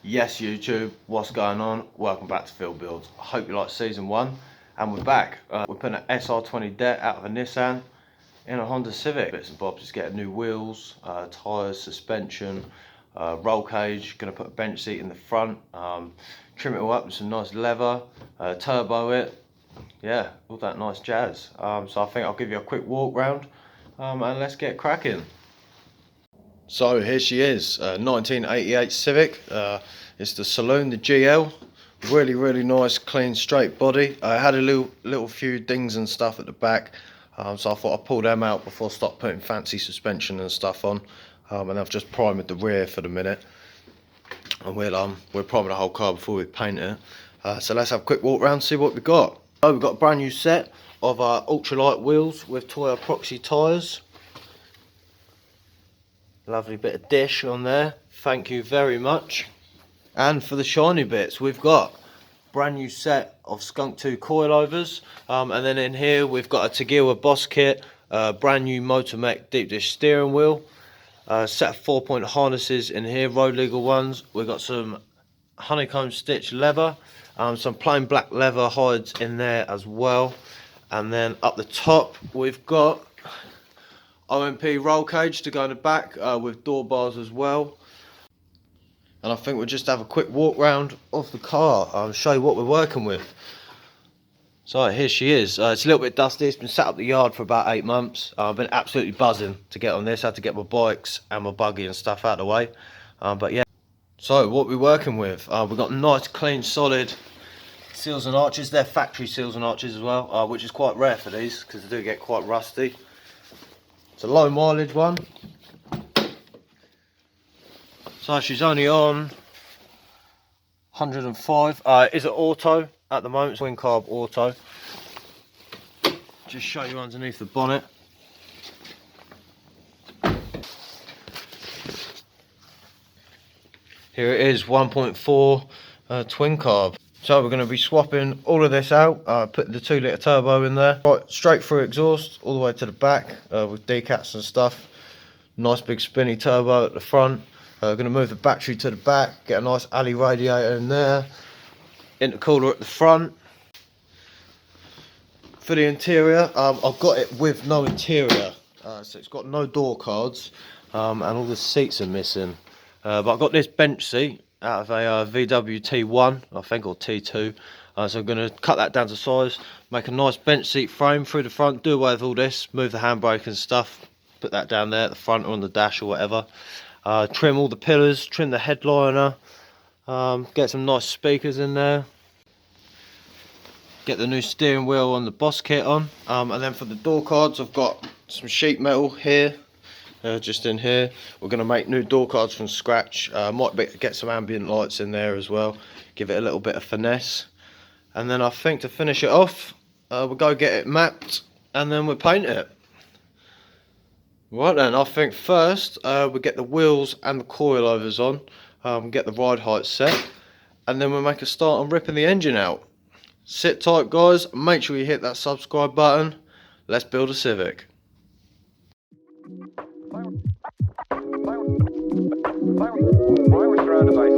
Yes, YouTube, what's going on? Welcome back to Field Builds. I hope you like season 1, and we're back. We're putting an SR20DET out of a Nissan in a Honda Civic. Bits and bobs, just getting new wheels, tyres, suspension, roll cage. Going to put a bench seat in the front, trim it all up with some nice leather, turbo it. Yeah, all that nice jazz. So I think I'll give you a quick walk round, and let's get cracking. So here she is, 1988 Civic. It's the saloon, the GL. Really nice, clean, straight body. I had a little few dings and stuff at the back, so I thought I'd pull them out before I start putting fancy suspension and stuff on. And I've just primed the rear for the minute, and we'll prime the whole car before we paint it. So let's have a quick walk around, see what we've got. So we've got a brand new set of ultralight wheels with Toyota Proxy tyres. Lovely bit of dish on there, thank you very much. And for the shiny bits, we've got a brand new set of Skunk 2 coilovers, and then in here we've got a Tagiwa Boss kit, brand new Motor Mech deep dish steering wheel, set of 4-point harnesses in here, road legal ones. We've got some honeycomb stitch leather, some plain black leather hides in there as well. And then up the top we've got OMP roll cage to go in the back, with door bars as well. And I think we'll just have a quick walk round of the car, show you what we're working with. So here she is. It's a little bit dusty, it's been sat up the yard for about 8 months. I've been absolutely buzzing to get on this, had to get my bikes and my buggy and stuff out of the way. But yeah, so what we're working with, we've got nice clean solid seals and arches. They're factory seals and arches as well, which is quite rare for these because they do get quite rusty. It's a low mileage one. So she's only on 105. Is it auto at the moment? It's twin carb auto. Just show you underneath the bonnet. Here it is, 1.4 twin carb. So we're going to be swapping all of this out, put the 2-litre turbo in there. Right, straight through exhaust, all the way to the back, with decats and stuff. Nice big spinny turbo at the front. Going to move the battery to the back, get a nice alley radiator in there. Intercooler at the front. For the interior, I've got it with no interior. So it's got no door cards, and all the seats are missing. But I've got this bench seat out of a VW T1, I think, or T2. So I'm going to cut that down to size, make a nice bench seat frame through the front, do away with all this, move the handbrake and stuff, put that down there at the front or on the dash or whatever. Trim all the pillars, trim the headliner, get some nice speakers in there, get the new steering wheel on the Boss kit on, and then for the door cards I've got some sheet metal here. Just in here, we're going to make new door cards from scratch. Might get some ambient lights in there as well, give it a little bit of finesse. And then I think to finish it off, we'll go get it mapped and then we'll paint it. Right then, I think first we'll get the wheels and the coilovers on, get the ride height set, and then we'll make a start on ripping the engine out. Sit tight guys, make sure you hit that subscribe button. Let's build a Civic. Why we're surrounded by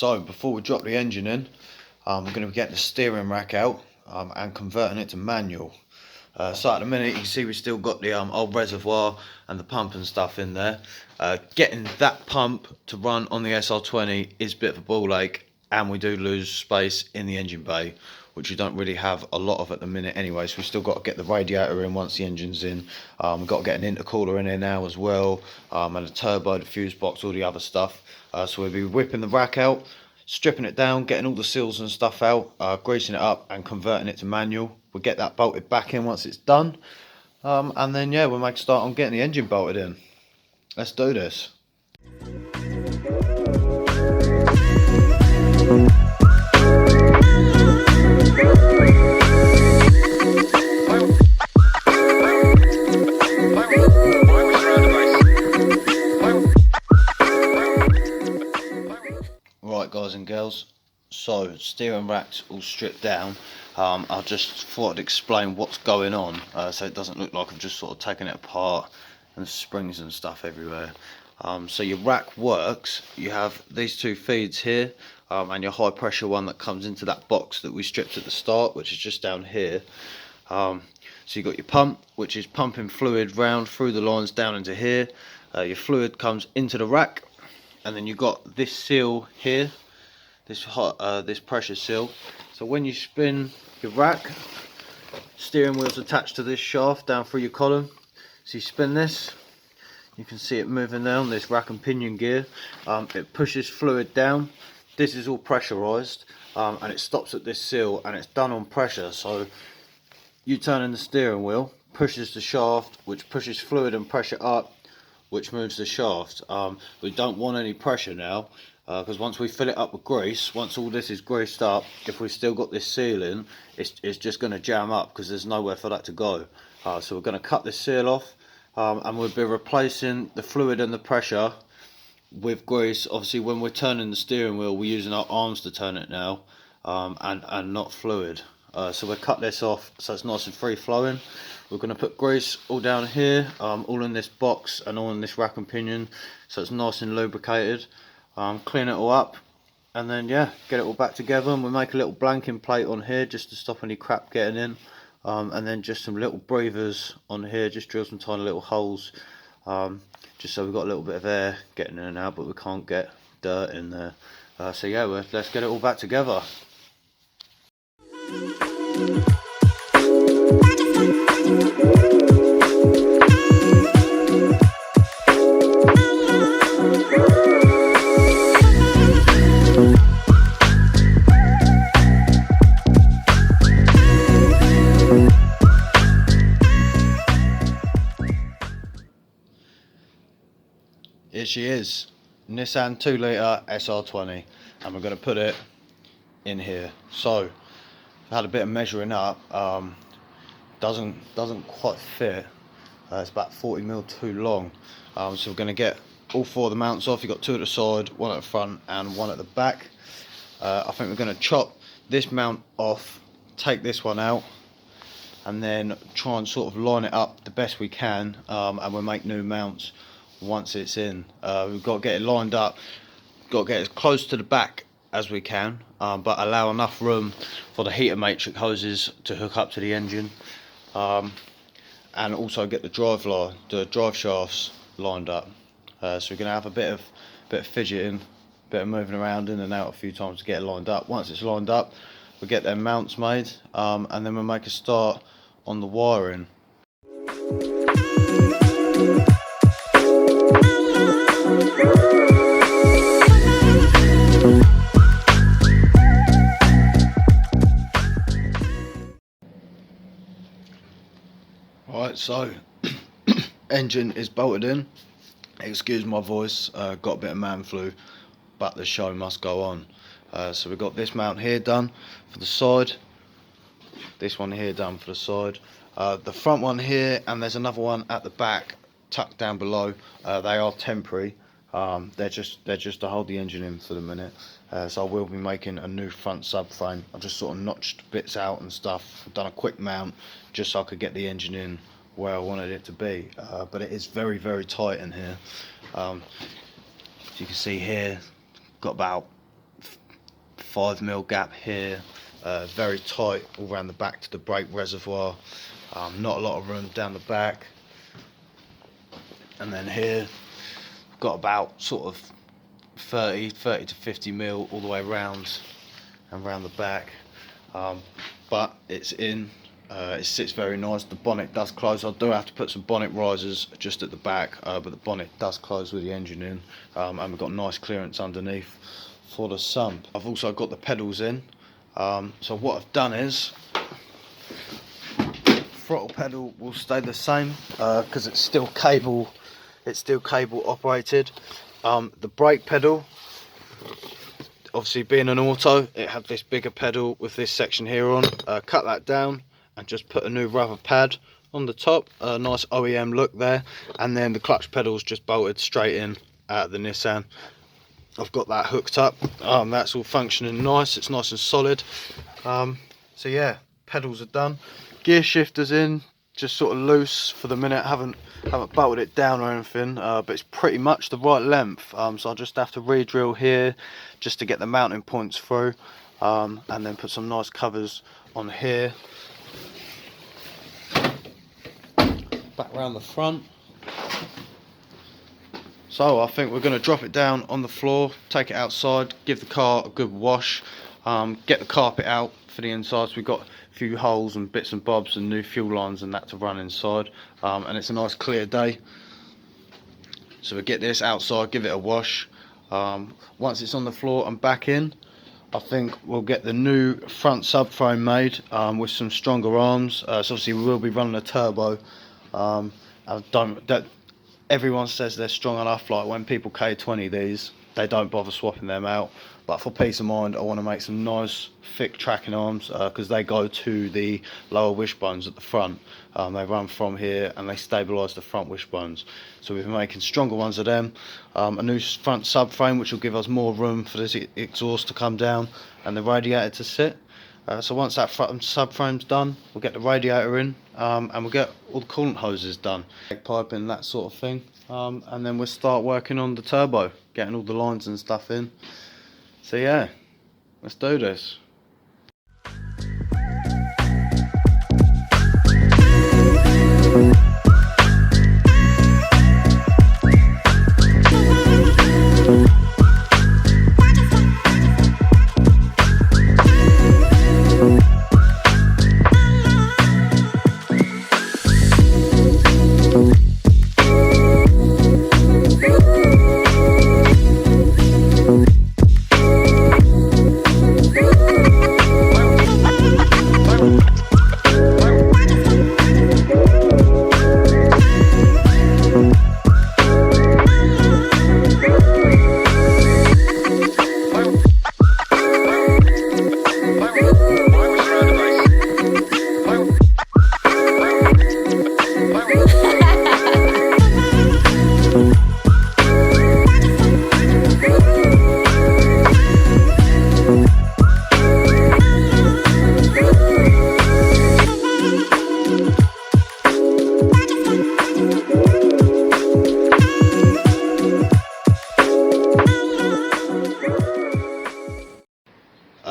so before we drop the engine in, we're going to be getting the steering rack out and converting it to manual. So at the minute you can see we've still got the old reservoir and the pump and stuff in there. Getting that pump to run on the SR20 is a bit of a ball ache, and we do lose space in the engine bay, which we don't really have a lot of at the minute anyway. So we've still got to get the radiator in once the engine's in. We've got to get an intercooler in here now as well, and a turbo, the fuse box, all the other stuff. So we'll be whipping the rack out, stripping it down, getting all the seals and stuff out, greasing it up and converting it to manual. We'll get that bolted back in once it's done, and then yeah, we'll make a start on getting the engine bolted in. Let's do this. Right guys and girls, so steering rack's all stripped down. I just thought I'd explain what's going on, so it doesn't look like I've just sort of taken it apart and springs and stuff everywhere. So your rack works. You have these two feeds here, and your high pressure one that comes into that box that we stripped at the start, which is just down here. So you've got your pump, which is pumping fluid round through the lines down into here. Your fluid comes into the rack, and then you've got this seal here, this pressure seal. So when you spin your rack, steering wheel's attached to this shaft down through your column. So you spin this, you can see it moving down this rack and pinion gear. It pushes fluid down. This is all pressurized, and it stops at this seal, and it's done on pressure. So you turn in the steering wheel, pushes the shaft, which pushes fluid and pressure up, which moves the shaft. We don't want any pressure now, because once we fill it up with grease, once all this is greased up, if we've still got this seal in, it's just going to jam up because there's nowhere for that to go. So we're going to cut this seal off, and we'll be replacing the fluid and the pressure with grease. Obviously when we're turning the steering wheel, we're using our arms to turn it now, and not fluid. So we'll cut this off so it's nice and free flowing. We're going to put grease all down here, all in this box and all in this rack and pinion, so it's nice and lubricated. Clean it all up, and then yeah, get it all back together, and we'll make a little blanking plate on here just to stop any crap getting in, and then just some little breathers on here, just drill some tiny little holes, just so we've got a little bit of air getting in and out, but we can't get dirt in there. So yeah, let's get it all back together. Here she is, Nissan 2 litre SR20, and we're going to put it in here. So I've had a bit of measuring up, doesn't quite fit. It's about 40mm too long, so we're going to get all four of the mounts off. You've got two at the side, one at the front and one at the back. I think we're going to chop this mount off, take this one out, and then try and sort of line it up the best we can, and we'll make new mounts once it's in. We've got to get it lined up, got to get as close to the back as we can, but allow enough room for the heater matrix hoses to hook up to the engine, and also get the drive shafts lined up. So we're going to have a bit of fidgeting, bit of moving around in and out a few times to get it lined up. Once it's lined up, we'll get them mounts made, and then we'll make a start on the wiring. Right, so engine is bolted in. Excuse my voice, got a bit of man flu, but the show must go on. So we've got this mount here done for the side, this one here done for the side, the front one here, and there's another one at the back tucked down below. They are temporary. They're just to hold the engine in for the minute. So I will be making a new front subframe. I've just sort of notched bits out and stuff. I've done a quick mount just so I could get the engine in where I wanted it to be. But it is very, very tight in here. As you can see here, got about 5mm gap here, very tight all around the back to the brake reservoir, not a lot of room down the back. And then here we've got about sort of 30 to 50mm all the way around and round the back, but it's in. It sits very nice. The bonnet does close. I do have to put some bonnet risers just at the back, but the bonnet does close with the engine in, and we've got nice clearance underneath for the sump. I've also got the pedals in, so what I've done is throttle pedal will stay the same because it's still cable operated. The brake pedal, obviously being an auto, it had this bigger pedal with this section here on. Cut that down and just put a new rubber pad on the top, a nice OEM look there, and then the clutch pedals just bolted straight in out of the Nissan. I've got that hooked up, that's all functioning nice, it's nice and solid. So yeah, pedals are done, gear shifter's in, just sort of loose for the minute, haven't bolted it down or anything, but it's pretty much the right length, so I'll just have to re-drill here just to get the mounting points through, and then put some nice covers on here. Back round the front. So I think we're going to drop it down on the floor, take it outside, give the car a good wash, get the carpet out for the inside. So we've got a few holes and bits and bobs and new fuel lines and that to run inside, and it's a nice clear day. So we get this outside, give it a wash. Once it's on the floor and back in, I think we'll get the new front subframe made with some stronger arms. So obviously we will be running a turbo. Everyone says they're strong enough, like when people K20 these, they don't bother swapping them out, but for peace of mind I want to make some nice thick tracking arms, because they go to the lower wishbones at the front. They run from here and they stabilise the front wishbones, so we've been making stronger ones of them. A new front subframe which will give us more room for this exhaust to come down and the radiator to sit. So once that front subframe's done, we'll get the radiator in, and we'll get all the coolant hoses done, piping, that sort of thing, and then we'll start working on the turbo, getting all the lines and stuff in. So yeah, let's do this.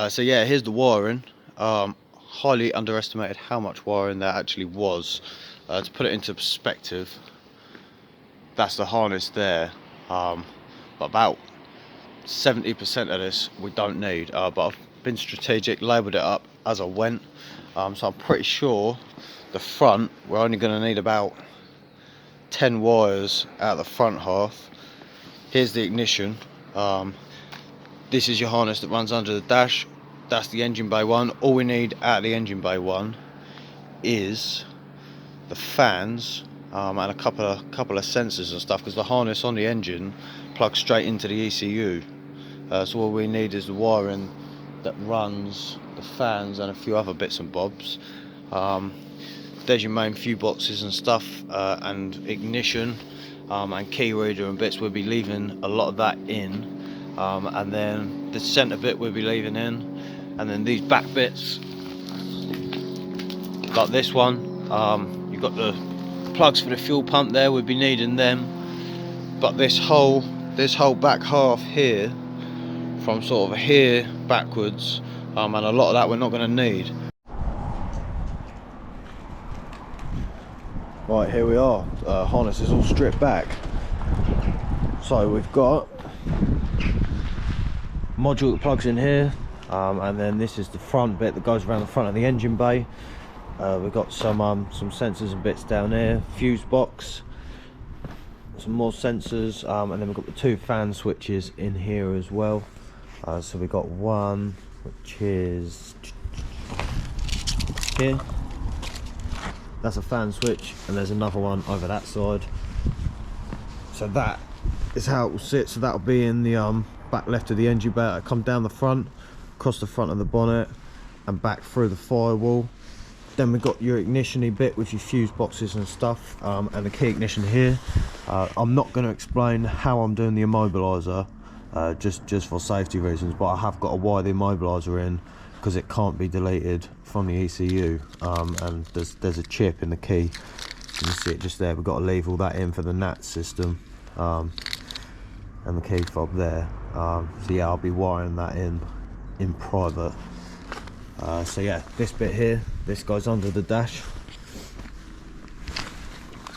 So yeah, here's the wiring. Highly underestimated how much wiring there actually was. To put it into perspective, that's the harness there, but about 70% of this we don't need, but I've been strategic, labelled it up as I went, so I'm pretty sure the front we're only going to need about 10 wires out the front half. Here's the ignition. This is your harness that runs under the dash. That's the engine bay one. All we need out of the engine bay one is the fans, and a couple of sensors and stuff, because the harness on the engine plugs straight into the ECU. So all we need is the wiring that runs the fans and a few other bits and bobs. There's your main few boxes and stuff, and ignition, and key reader and bits. We'll be leaving a lot of that in, and then the centre bit we'll be leaving in. And then these back bits, like this one, you've got the plugs for the fuel pump there, we'll be needing them. But this whole back half here from sort of here backwards, and a lot of that we're not going to need. Right, here we are. Harness is all stripped back. So we've got module that plugs in here, and then this is the front bit that goes around the front of the engine bay. We've got some sensors and bits down here, fuse box, some more sensors, and then we've got the 2 fan switches in here as well. So we've got one which is here, that's a fan switch, and there's another one over that side. So that is how it will sit. So that'll be in the back left of the engine bay. It'll come down the front, across the front of the bonnet, and back through the firewall. Then we've got your ignition-y bit with your fuse boxes and stuff, and the key ignition here. I'm not going to explain how I'm doing the immobiliser, just for safety reasons, but I have got to wire the immobiliser in because it can't be deleted from the ECU, and there's a chip in the key. You can see it just there. We've got to leave all that in for the NAT system, and the key fob there. So yeah, I'll be wiring that in private. So yeah, this bit here, this goes under the dash.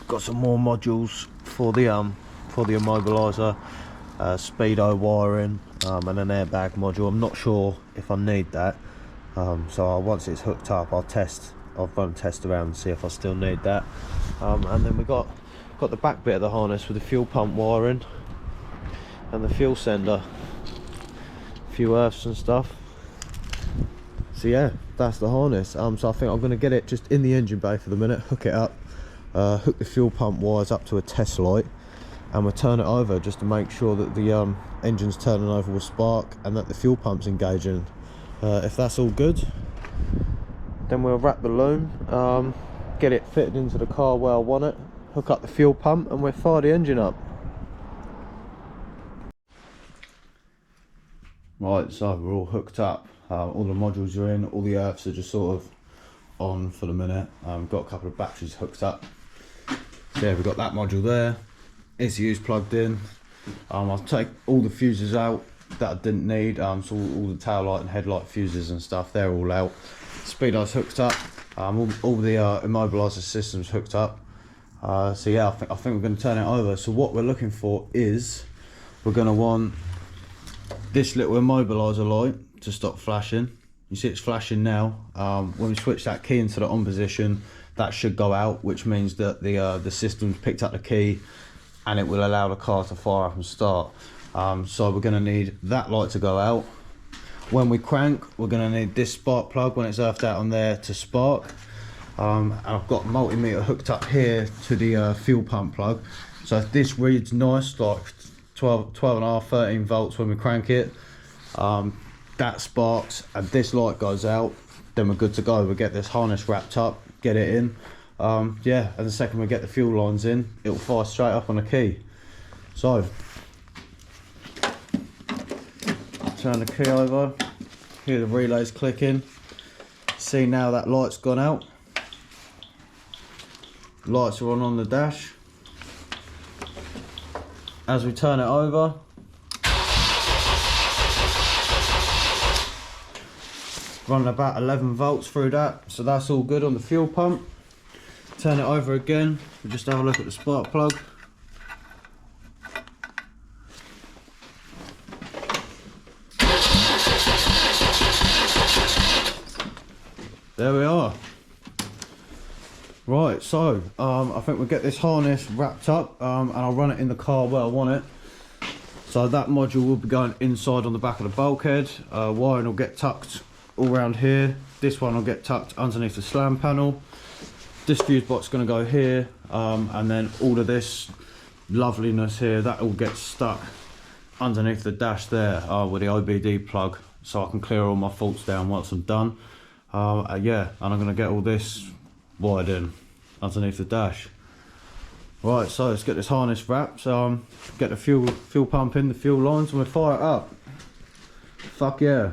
Got some more modules for the immobiliser, speedo wiring, and an airbag module. I'm not sure if I need that, so once it's hooked up, I'll run a test around and see if I still need that. And then we've got the back bit of the harness with the fuel pump wiring and the fuel sender, a few earths and stuff. So yeah, that's the harness. So I think I'm going to get it just in the engine bay for the minute, hook it up, hook the fuel pump wires up to a test light, and we'll turn it over just to make sure that the engine's turning over with spark and that the fuel pump's engaging. If that's all good, then we'll wrap the loom, get it fitted into the car where I want it, hook up the fuel pump, and we'll fire the engine up. Right, so we're all hooked up. All the modules are in, all the earths are just sort of on for the minute. Got a couple of batteries hooked up. So yeah, we've got that module there. ECU's plugged in. I'll take all the fuses out that I didn't need. So all the tail light and headlight fuses and stuff, they're all out. Speedo's hooked up. All the immobiliser systems hooked up. So yeah, I think we're going to turn it over. So what we're looking for is, we're going to want this little immobiliser light to stop flashing. You see it's flashing now. When we switch that key into the on position, that should go out, which means that the system's picked up the key and it will allow the car to fire up and start. So we're going to need that light to go out. When we crank, we're going to need this spark plug when it's earthed out on there to spark. And I've got a multimeter hooked up here to the fuel pump plug. So if this reads nice, like 12.5, 13 volts when we crank it, that sparks and this light goes out, then we're good to go. We'll get this harness wrapped up, get it in. Yeah, and the second we get the fuel lines in, it'll fire straight up on the key. So, turn the key over, hear the relays clicking. See now that light's gone out. Lights are on the dash. As we turn it over, running about 11 volts through that, so that's all good on the fuel pump. Turn it over again, we'll just have a look at the spark plug. There we are. Right, so I think we'll get this harness wrapped up, and I'll run it in the car where I want it. So that module will be going inside on the back of the bulkhead. Wiring will get tucked all around here. This one will get tucked underneath the slam panel. This fuse box is going to go here, and then all of this loveliness here, that all gets stuck underneath the dash there with the OBD plug, so I can clear all my faults down once I'm done. Yeah, and I'm going to get all this wired in underneath the dash. Right, so let's get this harness wrapped, get the fuel pump in, the fuel lines, and we'll fire it up. Fuck yeah.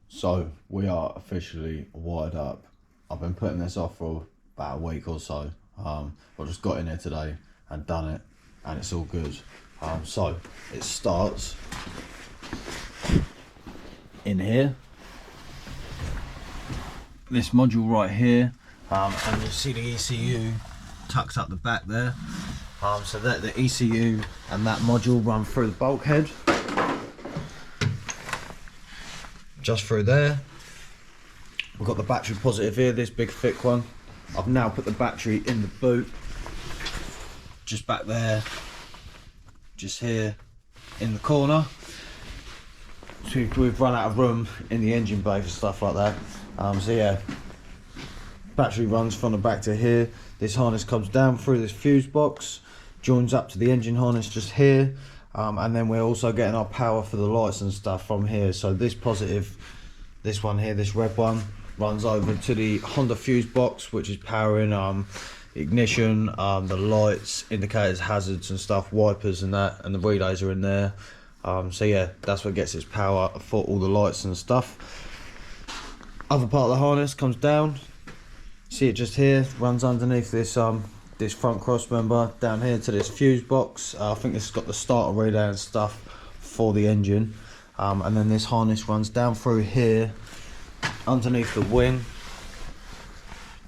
So we are officially wired up. I've been putting this off for about a week or so. I just got in here today and done it, and it's all good. So it starts in here, this module right here, and you see the ECU tucks up the back there. So that the ECU and that module run through the bulkhead, just through there. We've got the battery positive here, this big thick one. I've now put the battery in the boot, just back there, just here in the corner. So we've run out of room in the engine bay for stuff like that. So yeah, battery runs from the back to here. This harness comes down through this fuse box, joins up to the engine harness just here, and then we're also getting our power for the lights and stuff from here. So this positive, this one here, this red one, runs over to the Honda fuse box, which is powering ignition, the lights, indicators, hazards and stuff, wipers and that, and the relays are in there. So yeah, that's what gets its power for all the lights and stuff. Other part of the harness comes down, see it just here, runs underneath this this front cross member down here to this fuse box. I think this has got the starter relay and stuff for the engine, and then this harness runs down through here underneath the wing,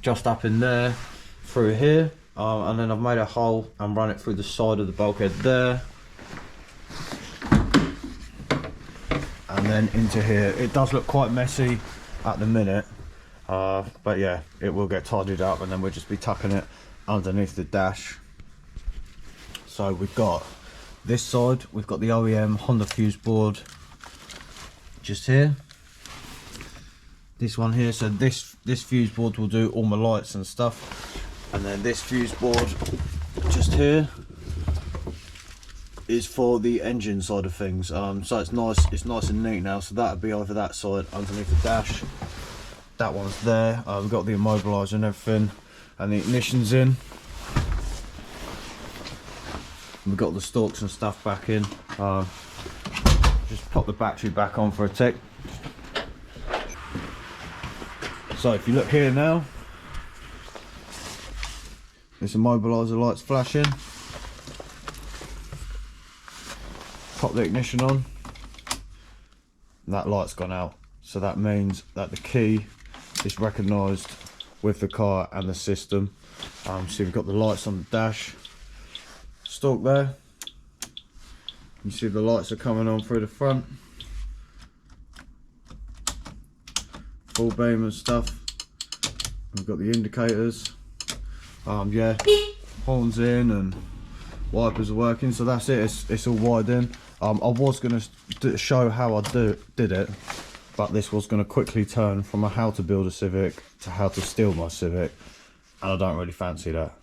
just up in there, through here, and then I've made a hole and run it through the side of the bulkhead there, and then into here. It does look quite messy at the minute, but yeah, it will get tidied up, and then we'll just be tucking it underneath the dash. So we've got this side, we've got the OEM Honda fuse board just here, this one here. So this fuse board will do all my lights and stuff, and then this fuse board just here is for the engine side of things. So it's nice and neat now. So that'll be over that side underneath the dash. That one's there. We've got the immobiliser and everything, and the ignition's in. We've got the stalks and stuff back in. Just pop the battery back on for a tick. So if you look here now, this immobiliser light's flashing. Pop the ignition on, and that light's gone out. So that means that the key is recognised with the car and the system. So you've got the lights on the dash, stalk there. You see the lights are coming on through the front, full beam and stuff. We've got the indicators, yeah, horns in and wipers are working. So that's it, it's all wired in. I was going to show how I did it, but this was going to quickly turn from a how to build a Civic to how to steal my Civic, and I don't really fancy that.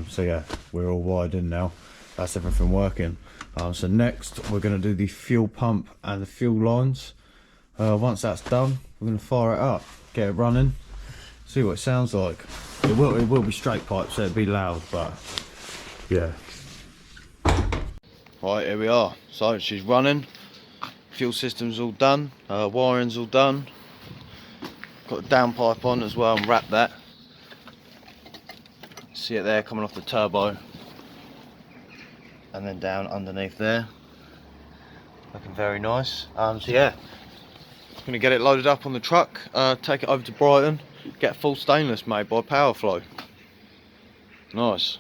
So yeah, we're all wired in now. That's everything working. So next we're going to do the fuel pump and the fuel lines. Once that's done, we're going to fire it up, get it running, see what it sounds like. It will be straight pipe, so it'll be loud, but yeah. Right, here we are. So she's running, fuel system's all done, wiring's all done. Got the downpipe on as well and wrapped that. See it there coming off the turbo, and then down underneath there, looking very nice. So yeah, gonna get it loaded up on the truck, take it over to Brighton, get full stainless made by Powerflow. Nice.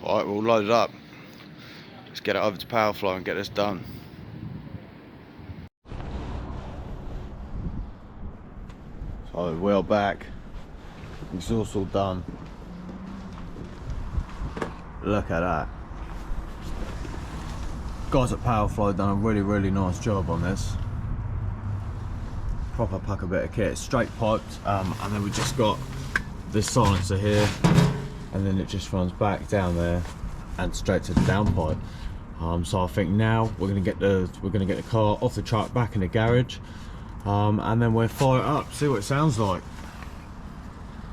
Right, we're all loaded up. Let's get it over to Powerflow and get this done. So wheel back, exhaust all done. Look at that. Guys at Powerflow done a really nice job on this. Proper pucker bit of kit. It's straight piped, and then we just got this silencer here, and then it just runs back down there and straight to the downpipe. So I think now we're gonna get the car off the truck back in the garage, and then we'll fire it up, see what it sounds like.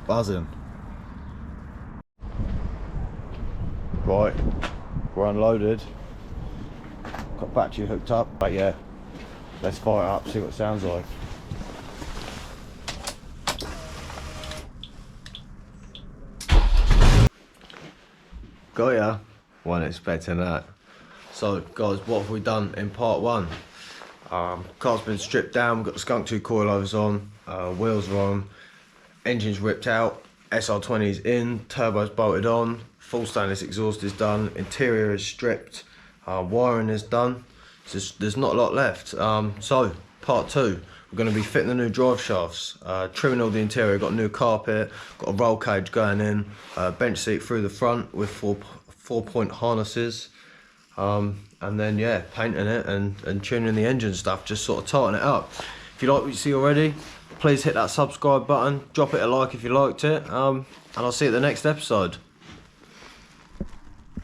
Buzzing. Right, we're unloaded. got battery hooked up. But yeah, let's fire it up, see what it sounds like. Got ya. Wasn't expecting that. So guys, what have we done in part one? Car's been stripped down, we've got the Skunk 2 coilovers on, wheels are on, engine's ripped out, SR20's in, turbo's bolted on, full stainless exhaust is done, interior is stripped, wiring is done. There's not a lot left. So part two, we're going to be fitting the new drive shafts, trimming all the interior, got a new carpet, got a roll cage going in, bench seat through the front with four-point harnesses. And then yeah, painting it and tuning the engine stuff, just sort of tighten it up. If you like what you see already, please hit that subscribe button, drop it a like if you liked it, and I'll see you at the next episode.